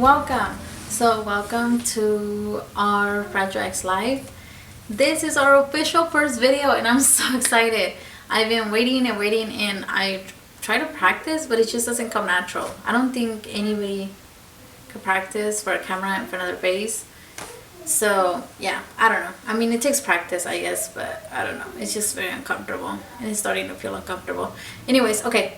welcome. Welcome to our Fragile X Live. This is our official first video and I'm so excited. I've been waiting and I try to practice, but it just doesn't come natural. I don't think anybody could practice for a camera in front of their face. So yeah, I don't know. I mean, it takes practice, I guess, but I don't know. It's just very uncomfortable and it's starting to feel uncomfortable. Anyways, okay.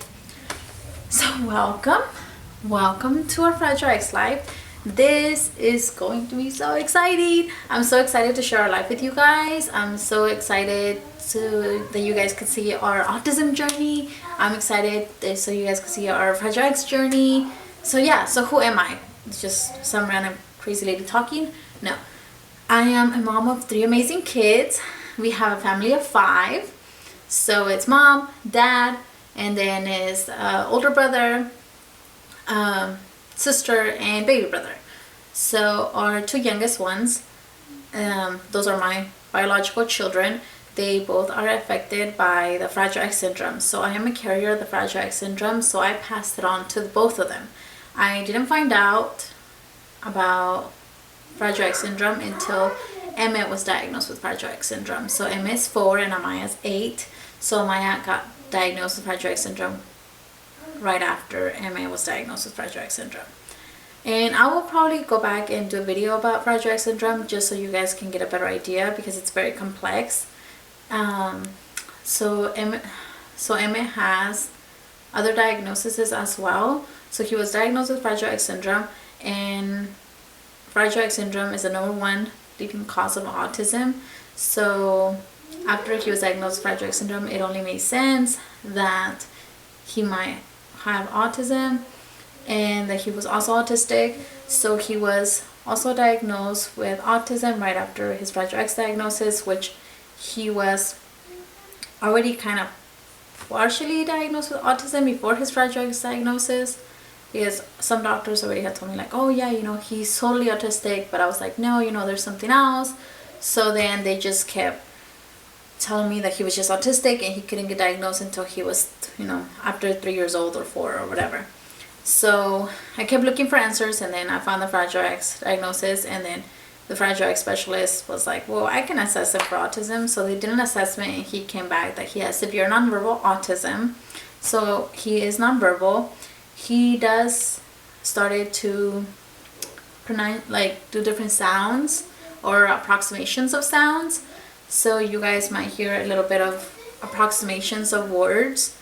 So welcome to our Fragile X Live. This is going to be so exciting. I'm so excited to share our life with you guys. I'm so excited that you guys can see our autism journey. I'm excited so you guys can see our Fragile X journey. So yeah, so who am I? It's just some random crazy lady talking? No. I am a mom of 3 amazing kids. We have a family of 5. So it's mom, dad, and then his older brother, sister, and baby brother. So our 2 youngest ones, those are my biological children. They both are affected by the Fragile X syndrome. So I am a carrier of the Fragile X syndrome, so I passed it on to both of them. I didn't find out about Fragile X syndrome until Emmett was diagnosed with Fragile X syndrome. So Emmett's 4 and Amaya's 8. So Amaya got diagnosed with Fragile X syndrome right after Emmett was diagnosed with Fragile X syndrome. And I will probably go back and do a video about Fragile X syndrome just so you guys can get a better idea because it's very complex. So Emmett has other diagnoses as well. So he was diagnosed with Fragile X syndrome, and Fragile X syndrome is the #1 leading cause of autism. So after he was diagnosed with Fragile X syndrome, it only made sense that he might have autism and that he was also autistic. So he was also diagnosed with autism right after his Fragile X diagnosis, which he was already kind of partially diagnosed with autism before his Fragile X diagnosis, because some doctors already had told me like, oh yeah, he's totally autistic, but I was like, no, there's something else. So then they just kept telling me that he was just autistic and he couldn't get diagnosed until he was, after 3 years old or 4 or whatever. So I kept looking for answers, and then I found the Fragile X diagnosis, and then the Fragile X specialist was like, well, I can assess him for autism. So they did an assessment and he came back that he has severe nonverbal autism. So he is nonverbal. He does started to do different sounds or approximations of sounds. So you guys might hear a little bit of approximations of words.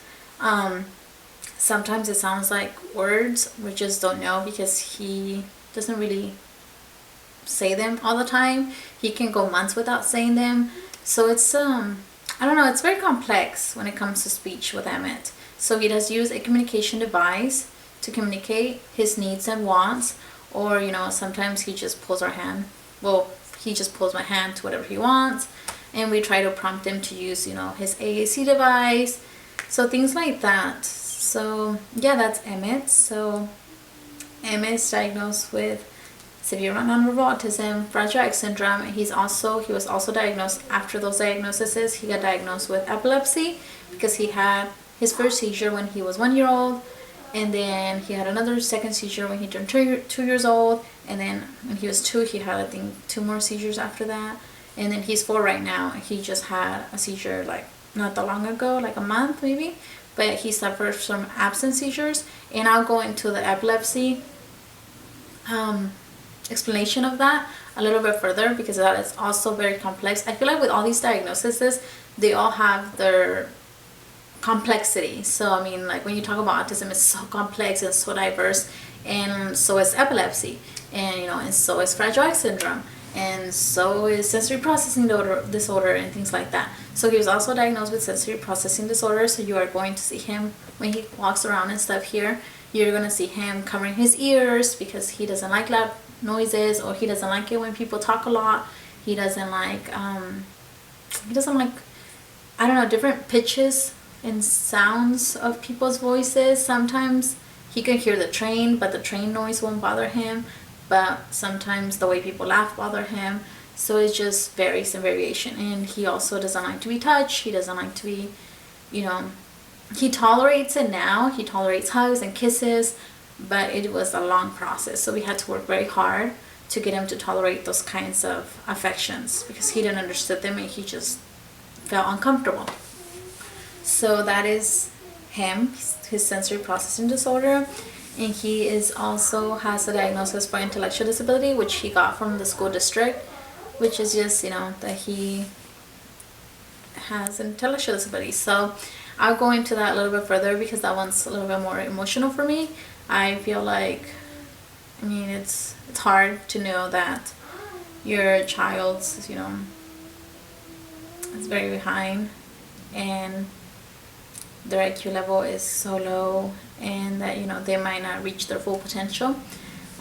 Sometimes it sounds like words, we just don't know because he doesn't really say them all the time. He can go months without saying them. So it's I don't know, it's very complex when it comes to speech with Emmett. So he does use a communication device to communicate his needs and wants, or sometimes he just pulls our hand. Well, he just pulls my hand to whatever he wants, and we try to prompt him to use his AAC device, so things like that. So yeah, that's Emmett. So Emmett is diagnosed with severe nonverbal autism, Fragile X syndrome. He was also diagnosed after those diagnoses. He got diagnosed with epilepsy because he had his first seizure when he was 1 year old, and then he had another second seizure when he turned 2 years old, and then when he was 2 he had, I think, 2 more seizures after that, and then he's 4 right now. He just had a seizure like not that long ago, like a month maybe, but he suffers from absent seizures. And I'll go into the epilepsy explanation of that a little bit further because that is also very complex. I feel like with all these diagnoses, they all have their complexity. So I mean, like when you talk about autism, it's so complex and so diverse, and so is epilepsy, and and so is Fragile X syndrome, and so is sensory processing disorder and things like that. So he was also diagnosed with sensory processing disorder. So you are going to see him when he walks around and stuff here. You're going to see him covering his ears because he doesn't like loud noises, or he doesn't like it when people talk a lot. He doesn't like I don't know, different pitches and sounds of people's voices. Sometimes he can hear the train, but the train noise won't bother him, but sometimes the way people laugh bother him. So it just varies in variation. And he also doesn't like to be touched. He doesn't like to be, he tolerates it now. He tolerates hugs and kisses, but it was a long process. So we had to work very hard to get him to tolerate those kinds of affections because he didn't understand them and he just felt uncomfortable. So that is him, his sensory processing disorder. And he is also has a diagnosis for intellectual disability, which he got from the school district, which is just, that he has intellectual disability. So I'll go into that a little bit further because that one's a little bit more emotional for me. I feel like, it's hard to know that your child's, is very behind and their IQ level is so low, and that they might not reach their full potential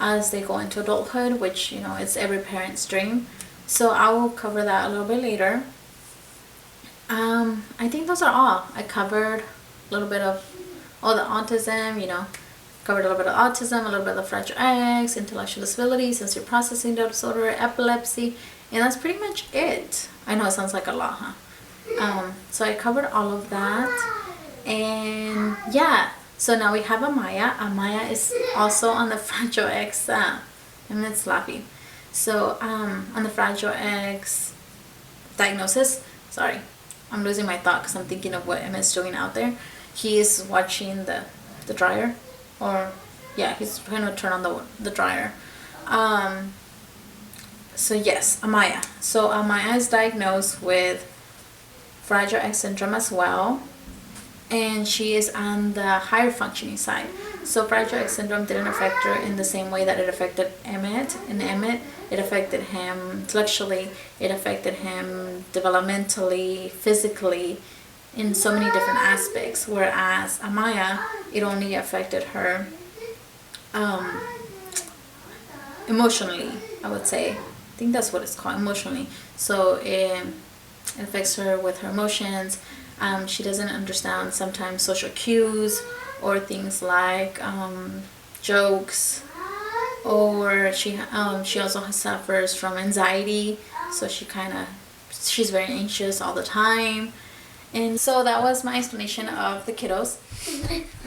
as they go into adulthood, which it's every parent's dream. So I will cover that a little bit later. I think those are all. I covered a little bit of all the autism, covered a little bit of autism, a little bit of Fragile X, intellectual disability, sensory processing disorder, epilepsy, and that's pretty much it. I know it sounds like a lot, huh? So I covered all of that. And yeah, so now we have Amaya. Amaya is also on the Fragile X, Emmett's laughing. So on the Fragile X diagnosis, sorry, I'm losing my thought because I'm thinking of what Emmett's doing out there. He is watching the dryer, or yeah, he's going to turn on the dryer. So yes, Amaya. So Amaya is diagnosed with Fragile X syndrome as well. And she is on the higher functioning side. So Fragile X syndrome didn't affect her in the same way that it affected Emmett. In Emmett, it affected him intellectually, it affected him developmentally, physically, in so many different aspects. Whereas Amaya, it only affected her emotionally, I would say. I think that's what it's called, emotionally. So it affects her with her emotions. She doesn't understand sometimes social cues or things like jokes, or she also suffers from anxiety, so she's very anxious all the time. And so that was my explanation of the kiddos,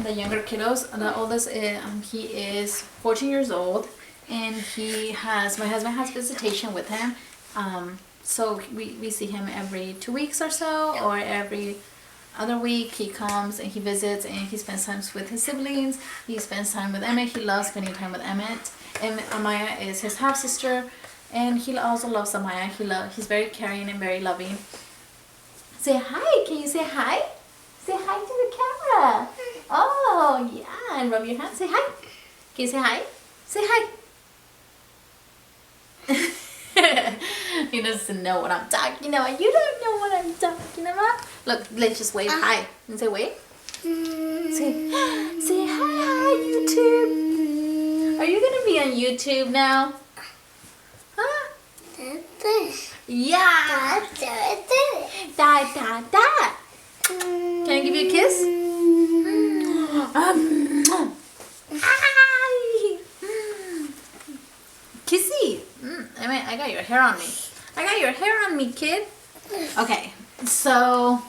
the younger kiddos. The oldest, he is 14 years old, and my husband has visitation with him. So we see him every 2 weeks or so, or every other week. He comes and he visits and he spends time with his siblings. He spends time with Emmett. He loves spending time with Emmett. And Amaya is his half sister, and he also loves Amaya. He's very caring and very loving. Say hi. Can you say hi? Say hi to the camera. Oh yeah, and rub your hands. Say hi. Can you say hi? Say hi. He doesn't know what I'm talking about. You don't know what I'm talking about. Look, let's just wave hi. And say wave. Say hi, YouTube. Are you gonna be on YouTube now? Huh? Yeah. Da. Can I give you a kiss? Kissy. I got your hair on me. I got your hair on me, kid. Okay, so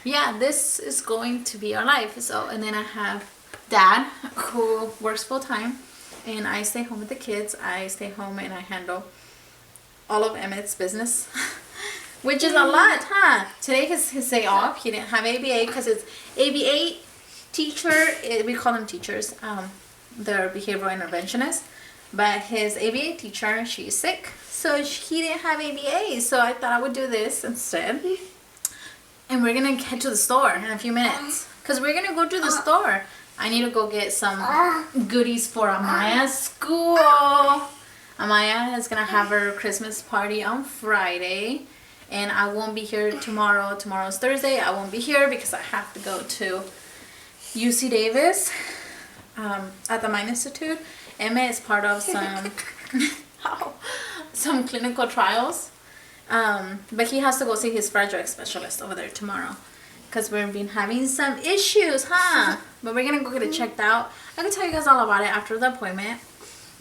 yeah, this is going to be our life. So, and then I have Dad, who works full time, and I stay home with the kids. I stay home and I handle all of Emmett's business, which is a lot, huh? Today is his day off. He didn't have ABA because it's ABA teacher. We call them teachers. They're behavioral interventionists. But his ABA teacher, she's sick, so he didn't have ABA. So I thought I would do this instead. And we're gonna head to the store in a few minutes, cause we're gonna go to the store. I need to go get some goodies for Amaya's school. Amaya is gonna have her Christmas party on Friday, and I won't be here tomorrow. Tomorrow's Thursday. I won't be here because I have to go to UC Davis at the Mind Institute. Emmett is part of some clinical trials, but he has to go see his Fragile X specialist over there tomorrow because we've been having some issues, huh? But we're gonna go get it checked out. I can tell you guys all about it after the appointment.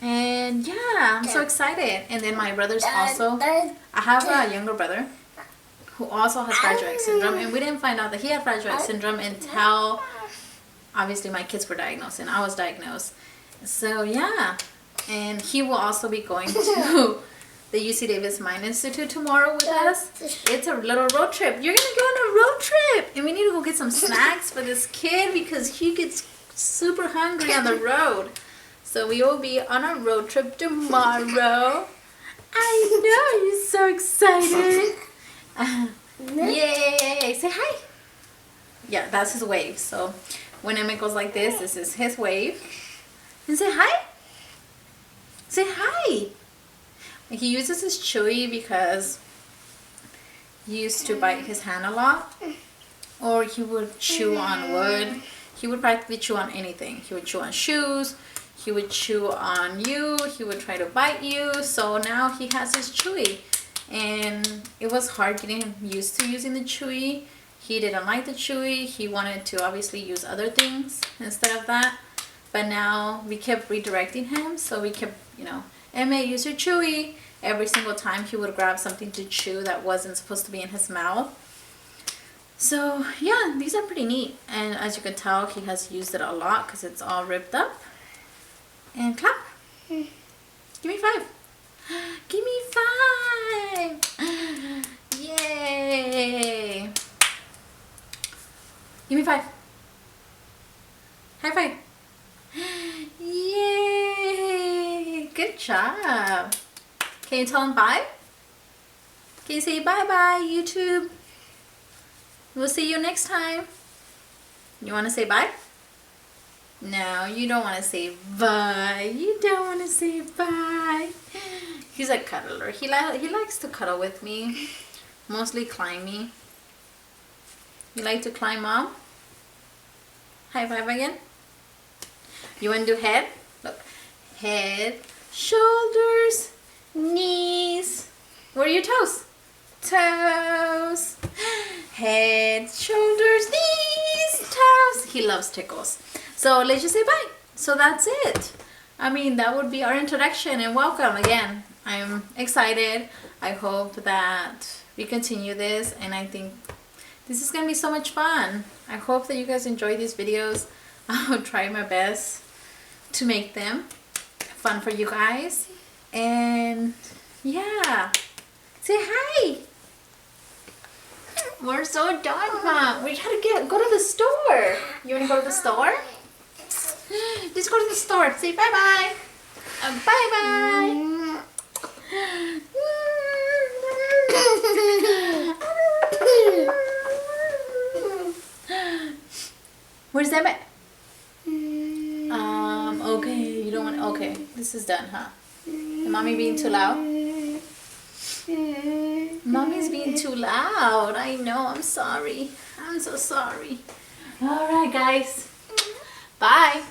And yeah, I'm so excited. And then my brother's also, I have a younger brother who also has Fragile X syndrome, and we didn't find out that he had Fragile X syndrome until obviously my kids were diagnosed and I was diagnosed. So yeah, and he will also be going to the UC Davis Mind Institute tomorrow with us. It's a little road trip. You're gonna go on a road trip, and we need to go get some snacks for this kid because he gets super hungry on the road. So we will be on a road trip tomorrow. I know, you're so excited. Yay! Say hi. Yeah, that's his wave. So when Emmett goes like this is his wave. And say hi. Say hi. He uses his chewy because he used to bite his hand a lot. Or he would chew on wood. He would practically chew on anything. He would chew on shoes. He would chew on you. He would try to bite you. So now he has his chewy. And it was hard getting him used to using the chewy. He didn't like the chewy. He wanted to obviously use other things instead of that. But now we kept redirecting him. So we kept, Emmett, use your chewy. Every single time he would grab something to chew that wasn't supposed to be in his mouth. So yeah, these are pretty neat. And as you can tell, he has used it a lot because it's all ripped up. And clap. Give me 5. Give me 5. Yay. Give me 5. High 5. Yay. Good job. Can you tell him bye? Can you say bye-bye, YouTube? We'll see you next time. You want to say bye? No, you don't want to say bye. You don't want to say bye. He's a cuddler. He likes to cuddle with me. Mostly climb me. You like to climb, Mom? High 5 again. You want to do head? Look. Head, shoulders, knees. Where are your toes? Toes. Head, shoulders, knees, toes. He loves tickles. So let's just say bye. So that's it. I mean, that would be our introduction and welcome again. I'm excited. I hope that we continue this, and I think this is going to be so much fun. I hope that you guys enjoy these videos. I'll try my best to make them fun for you guys. And yeah, say hi. We're so done, Mom. We gotta go to the store. You wanna go to the store? Just go to the store. Say bye-bye. Bye-bye. Where's Emmett? Okay, you don't want. Okay, this is done, huh? Is Mommy being too loud? Mommy's being too loud. I know. I'm sorry. I'm so sorry. All right, guys. Bye.